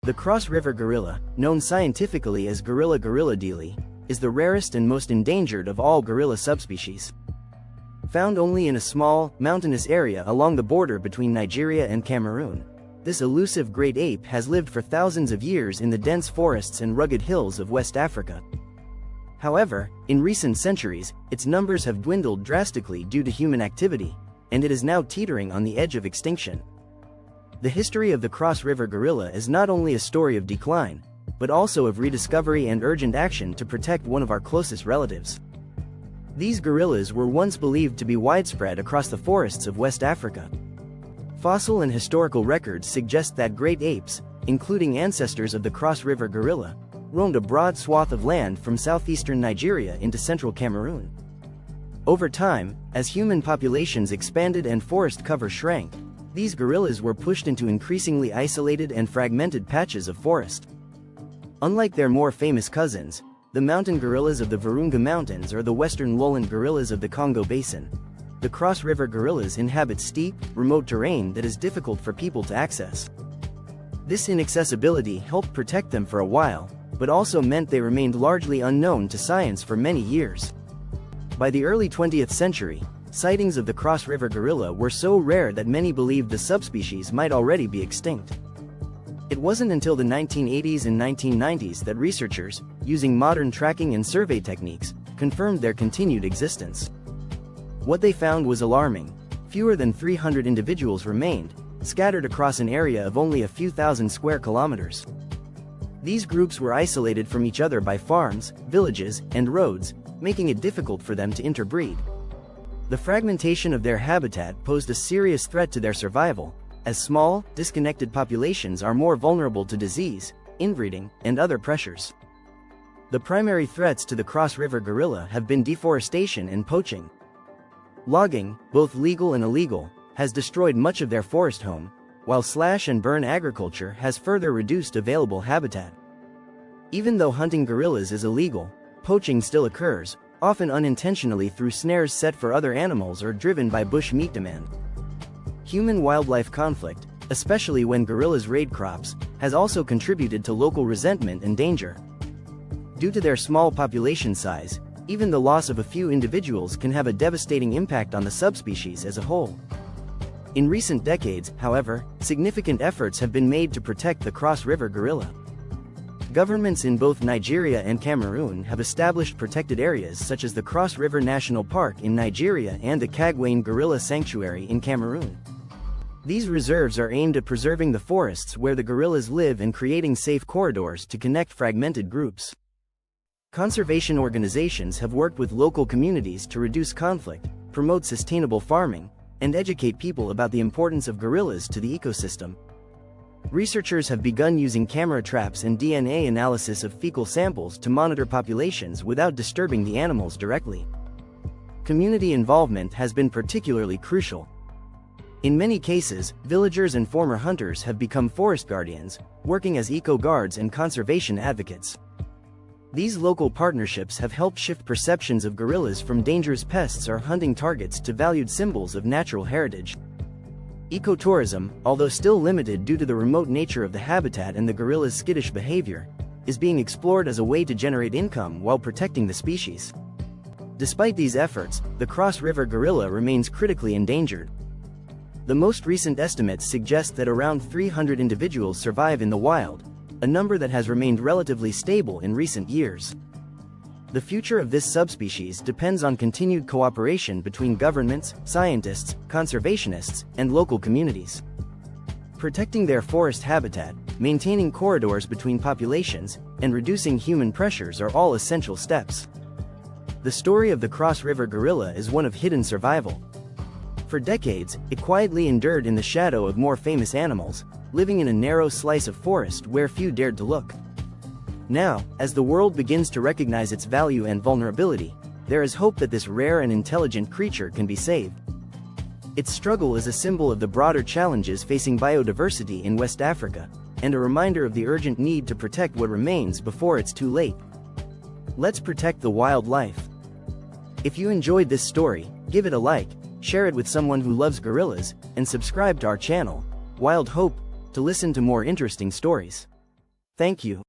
The cross-river gorilla, known scientifically as gorilla diehli, is the rarest and most endangered of all gorilla subspecies. Found only in a small, mountainous area along the border between Nigeria and Cameroon, this elusive great ape has lived for thousands of years in the dense forests and rugged hills of West Africa. However, in recent centuries, its numbers have dwindled drastically due to human activity, and it is now teetering on the edge of extinction. The history of the cross-river gorilla is not only a story of decline, but also of rediscovery and urgent action to protect one of our closest relatives. These gorillas were once believed to be widespread across the forests of West Africa. Fossil and historical records suggest that great apes, including ancestors of the cross-river gorilla, roamed a broad swath of land from southeastern Nigeria into central Cameroon. Over time, as human populations expanded and forest cover shrank, these gorillas were pushed into increasingly isolated and fragmented patches of forest. Unlike their more famous cousins, the mountain gorillas of the Virunga Mountains or the western lowland gorillas of the Congo Basin, the cross-river gorillas inhabit steep, remote terrain that is difficult for people to access. This inaccessibility helped protect them for a while, but also meant they remained largely unknown to science for many years. By the early 20th century, sightings of the cross-river gorilla were so rare that many believed the subspecies might already be extinct. It wasn't until the 1980s and 1990s that researchers, using modern tracking and survey techniques, confirmed their continued existence. What they found was alarming. Fewer than 300 individuals remained, scattered across an area of only a few thousand square kilometers. These groups were isolated from each other by farms, villages, and roads, making it difficult for them to interbreed. The fragmentation of their habitat posed a serious threat to their survival, as small, disconnected populations are more vulnerable to disease, inbreeding, and other pressures. The primary threats to the cross-river gorilla have been deforestation and poaching. Logging, both legal and illegal, has destroyed much of their forest home, while slash-and-burn agriculture has further reduced available habitat. Even though hunting gorillas is illegal, poaching still occurs, often unintentionally through snares set for other animals or driven by bush meat demand. Human-wildlife conflict, especially when gorillas raid crops, has also contributed to local resentment and danger. Due to their small population size, even the loss of a few individuals can have a devastating impact on the subspecies as a whole. In recent decades, however, significant efforts have been made to protect the cross-river gorilla. Governments in both Nigeria and Cameroon have established protected areas such as the Cross River National Park in Nigeria and the Kagwane Gorilla Sanctuary in Cameroon. These reserves are aimed at preserving the forests where the gorillas live and creating safe corridors to connect fragmented groups. Conservation organizations have worked with local communities to reduce conflict, promote sustainable farming, and educate people about the importance of gorillas to the ecosystem. Researchers have begun using camera traps and DNA analysis of fecal samples to monitor populations without disturbing the animals directly. Community involvement has been particularly crucial. In many cases, villagers and former hunters have become forest guardians, working as eco-guards and conservation advocates. These local partnerships have helped shift perceptions of gorillas from dangerous pests or hunting targets to valued symbols of natural heritage. Ecotourism, although still limited due to the remote nature of the habitat and the gorilla's skittish behavior, is being explored as a way to generate income while protecting the species. Despite these efforts, the cross-river gorilla remains critically endangered. The most recent estimates suggest that around 300 individuals survive in the wild, a number that has remained relatively stable in recent years. The future of this subspecies depends on continued cooperation between governments, scientists, conservationists, and local communities. Protecting their forest habitat, maintaining corridors between populations, and reducing human pressures are all essential steps. The story of the cross-river gorilla is one of hidden survival. For decades, it quietly endured in the shadow of more famous animals, living in a narrow slice of forest where few dared to look. Now, as the world begins to recognize its value and vulnerability, there is hope that this rare and intelligent creature can be saved. Its struggle is a symbol of the broader challenges facing biodiversity in West Africa, and a reminder of the urgent need to protect what remains before it's too late. Let's protect the wildlife. If you enjoyed this story, give it a like, share it with someone who loves gorillas, and subscribe to our channel, Wild Hope, to listen to more interesting stories. Thank you.